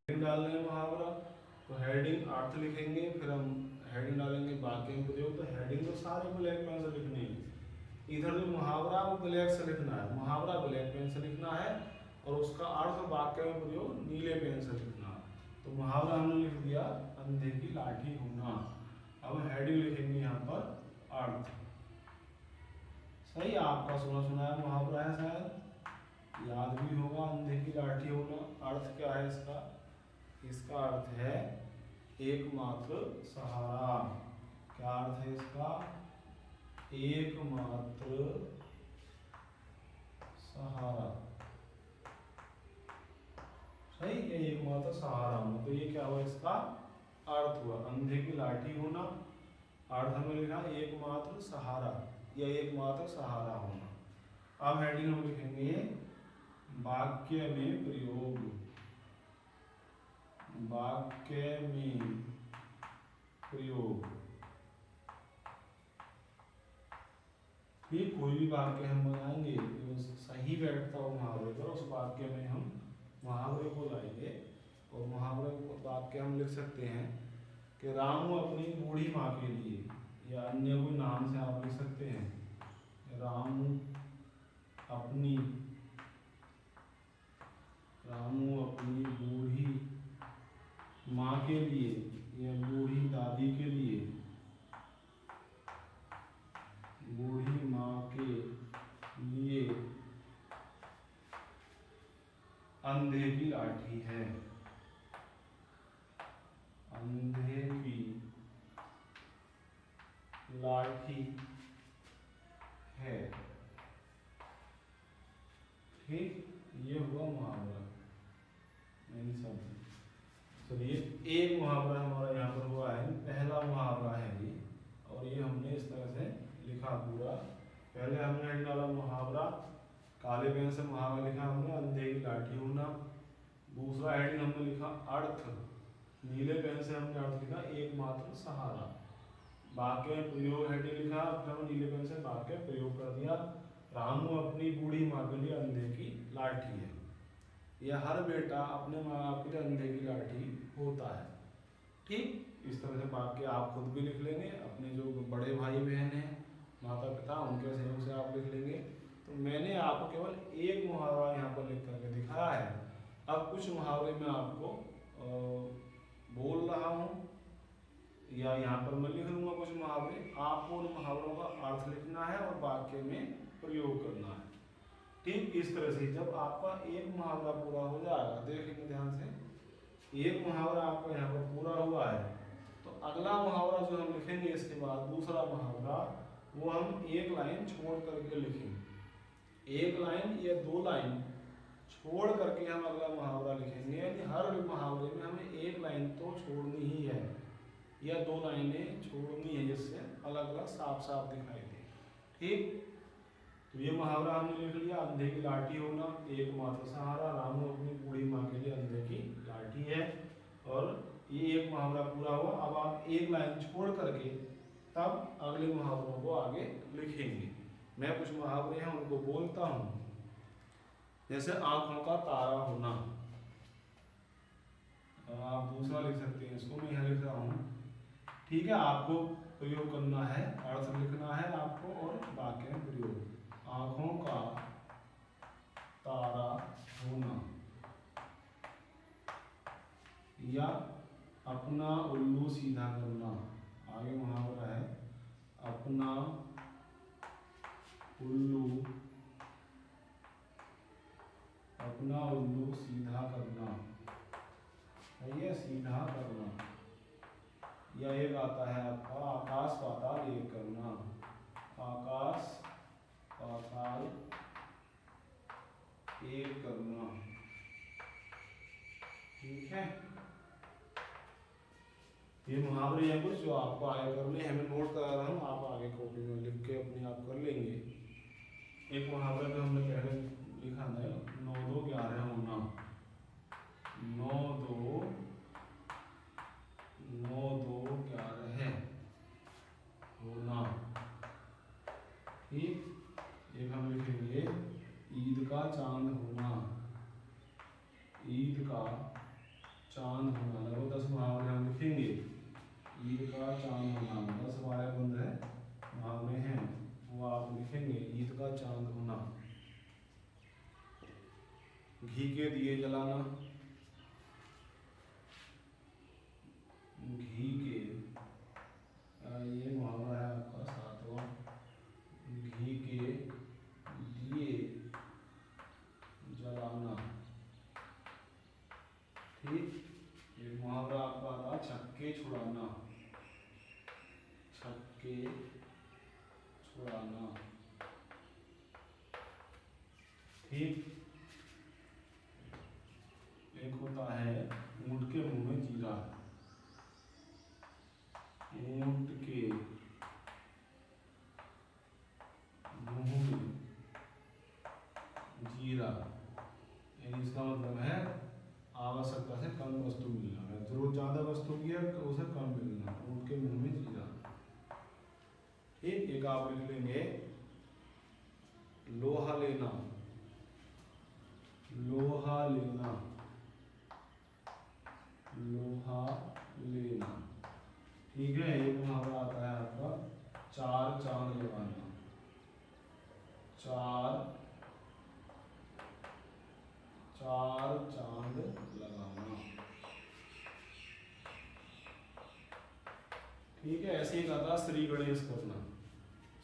Heading डालने हैं मुहावरा, तो हेडिंग अर्थ लिखेंगे, फिर हम हेडिंग डालेंगे वाक्य में प्रयोग। तो हेडिंग तो सारे ब्लैक पेन से लिखनी है, इधर जो मुहावरा वो ब्लैक से लिखना है, मुहावरा ब्लैक पेन से लिखना है, और उसका अर्थ वाक्य में प्रयोग नीले पेन से लिखना है। तो मुहावरा हमने लिख दिया अंधे की लाठी होना। अब हेडिंग लिखेंगे यहाँ पर अर्थ। सही, आपका सुना सुनाया मुहावरा है, शायद याद भी होगा। अंधे की लाठी होना, अर्थ क्या है इसका? इसका अर्थ है एकमात्र सहारा। क्या अर्थ है इसका? एकमात्र सहारा। सही, ये एकमात्र सहारा होना। तो ये क्या हुआ? इसका अर्थ हुआ अंधे की लाठी होना। अर्थ हमें लिखा एकमात्र सहारा या एकमात्र सहारा होना। अब हेडिंग हम लिखेंगे वाक्य में प्रयोग। वाक्य में प्रयोग। ठीक, कोई भी वाक्य हम बनाएंगे जो सही बैठता हो मुहावरे पर, उस वाक्य में हम मुहावरे को लाएंगे। और मुहावरे को वाक्य हम लिख सकते हैं कि रामू अपनी बूढ़ी माँ के लिए, या अन्य कोई नाम से आप लिख सकते हैं। रामू अपनी बूढ़ी माँ के लिए या बूढ़ी दादी के लिए, बूढ़ी माँ के लिए अंधे की लाठी है। अंधे की लाठी है। ठीक, ये हुआ मुहावरा। नहीं समझे? चलिए, एक मुहावरा हमारा यहाँ पर हुआ है, पहला मुहावरा है ये, और ये हमने इस तरह से लिखा पूरा। पहले हमने डाला मुहावरा, काले पेन से मुहावरा लिखा हमने अंधे की लाठी होना। दूसरा हेडिंग हमने लिखा अर्थ, नीले पेन से हमने अर्थ लिखा एकमात्र सहारा। वाक्य में प्रयोग हेडिंग लिखा, फिर हमने नीले पेन से वाक्य प्रयोग कर दिया। रामू अपनी बूढ़ी माँ के लिए अंधे की लाठी है। यह हर बेटा अपने माँ बाप के लिए अंधे की लाठी होता है। ठीक, इस तरह से वाक्य आप खुद भी लिख लेंगे, अपने जो बड़े भाई बहन हैं, माता पिता, उनके सहयोग से आप लिख लेंगे। तो मैंने आपको केवल एक मुहावरा यहाँ पर लिख करके दिखाया है। अब कुछ मुहावरे मैं आपको बोल रहा हूँ, या यहाँ पर मैं लिख लूँगा कुछ मुहावरे, आपको उन मुहावरों का अर्थ लिखना है और वाक्य में प्रयोग करना है। ठीक, इस तरह से जब आपका एक मुहावरा पूरा हो जाएगा, देखेंगे ध्यान से, एक मुहावरा आपका यहाँ पर पूरा हुआ है, तो अगला मुहावरा जो हम लिखेंगे इसके बाद दूसरा मुहावरा, वो हम एक लाइन छोड़ करके लिखेंगे। एक लाइन या दो लाइन छोड़ करके हम अगला मुहावरा लिखेंगे। यानी हर मुहावरे में हमें एक लाइन तो छोड़नी ही है, या दो लाइनें छोड़नी है, जिससे अलग अलग साफ साफ दिखाई दे। ठीक, तो ये मुहावरा हमने लिख लिया, अंधे की लाठी होना, एकमात्र सहारा, रामू अपनी बूढ़ी माँ के लिए अंधे की लाठी है। और ये एक मुहावरा पूरा हुआ। अब आप एक लाइन छोड़ करके तब अगले मुहावरों को आगे लिखेंगे। मैं कुछ मुहावरे हैं उनको बोलता हूँ, जैसे आंखों का तारा होना। आप दूसरा लिख सकते हैं, इसको मैं यहाँ लिख रहा हूँ। ठीक है, आपको प्रयोग करना है, अर्थ लिखना है आपको और वाक्य में प्रयोग। आंखों का तारा होना, या अपना उल्लू सीधा करना। आगे मुहावरा है अपना उल्लू सीधा करना, ये सीधा करना। या एक आता है आपका आकाश पाताल एक करना। आकाश पाताल एक करना। ठीक है, ये मुहावरे हैं कुछ जो आपको आगे करने हैं। मैं नोट करा रहा हूँ, आप आगे कॉपी में लिख के अपने आप कर लेंगे। एक मुहावरा जो हमने पहले लिखा है, 9-2-11 होना। 9-2-11 होना। ठीक, एक हम लिखेंगे ईद का चांद होना। ईद का चांद ठीक। एक मुहावरा आपका आता छक्के छुड़ाना, छक्के छुड़ाना, ठीक। एक होता है ऊंट के मुंह में जीरा, ऊंट के मुंह में जीरा, यानी इसका मतलब है आवश्यकता से कम वस्तु मिलना, जरूरत ज्यादा वस्तु की है तो उसे कम मिलना, ऊंट के मुंह में जीरा, ठीक। एक आप लिख लेंगे लोहा लेना, लोहा लेना, लोहा लेना, ठीक है। एक मुहावरा आता है आपका चार चांद लगाना, चार चार चांद लगाना, ठीक है। ऐसे ही आता श्री गणेश करना,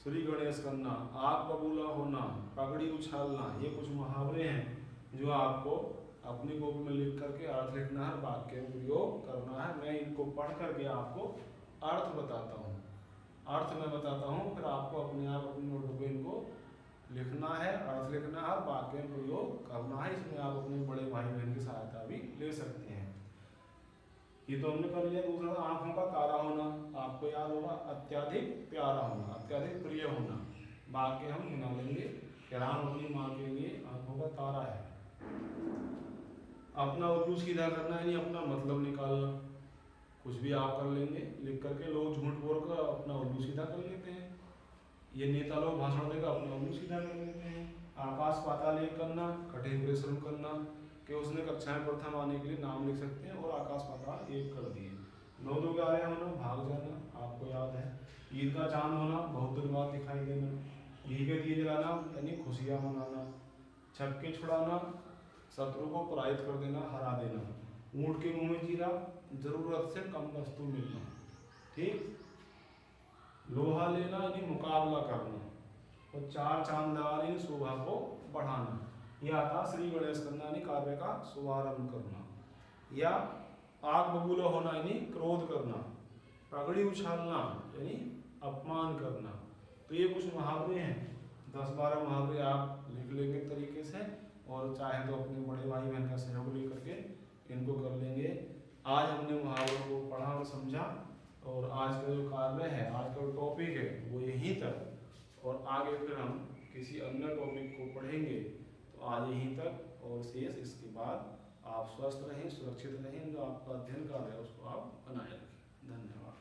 श्री गणेश करना, आग बबूला होना, पगड़ी उछालना, ये कुछ मुहावरे हैं जो आपको अपनी कॉपी में लिख करके अर्थ लिखना है, वाक्य में प्रयोग करना है। मैं इनको पढ़ करके आपको अर्थ बताता हूँ, अर्थ मैं बताता हूँ, फिर आपको अपने आप अपनी नोटबुक में इनको लिखना है, अर्थ लिखना है, वाक्य में प्रयोग करना है। इसमें आप अपने बड़े भाई बहन की सहायता भी ले सकते हैं। ये तो हमने कर लिया। दूसरा आंखों का तारा होना, आपको याद होगा अत्यधिक प्यारा होना, अत्यधिक प्रिय होना, वाक्य हम बना लेंगे कि राम अपनी माँ के लिए आंखों का तारा है। अपना उल्लू सीधा करना यानी अपना मतलब निकालना, कुछ भी आप कर लेंगे लिख करके। लोग झूठ बोलकर अपना उल्लू सीधा कर लेते हैं, ये नेता लोग भाषण देकर अपना उल्लू सीधा कर लेते हैं। आकाश पाताल एक करना, कठिन परिश्रम करना कि उसने कक्षा में प्रथम आने के लिए नाम लिख सकते हैं और आकाश पाताल एक कर दिए। 9 दो 11 होना, भाग जाना, आपको याद है। ईद का चांद होना, बहुत दिन बाद दिखाई देना। घी के दिए जलाना यानी खुशियाँ मनाना। छक्के छुड़ाना, शत्रु को पराजित कर देना, हरा देना। ऊंट के मुंह में जीरा, जरूरत से कम वस्तु मिलना, ठीक। लोहा लेना यानी मुकाबला करना, और चार चांद लगाना यानी शोभा को बढ़ाना। यह आता श्री गणेश करना यानी कार्य का शुभारंभ करना, या आग बबूला होना यानी क्रोध करना, पगड़ी उछालना यानी अपमान करना। तो ये कुछ मुहावरे हैं, 10-12 मुहावरे आप लिख लेंगे तरीके से, और चाहे तो अपने बड़े भाई बहन का सहयोग लेकर के इनको कर लेंगे। आज हमने मुहावरों को पढ़ा और समझा, और आज का जो कार्य है, आज का जो टॉपिक है वो यहीं तक, और आगे फिर हम किसी अन्य टॉपिक को पढ़ेंगे। तो आज यहीं तक, और शेष इसके बाद आप स्वस्थ रहें, सुरक्षित रहें, जो आपका अध्ययन कार्य है उसको आप बनाए रखें। धन्यवाद।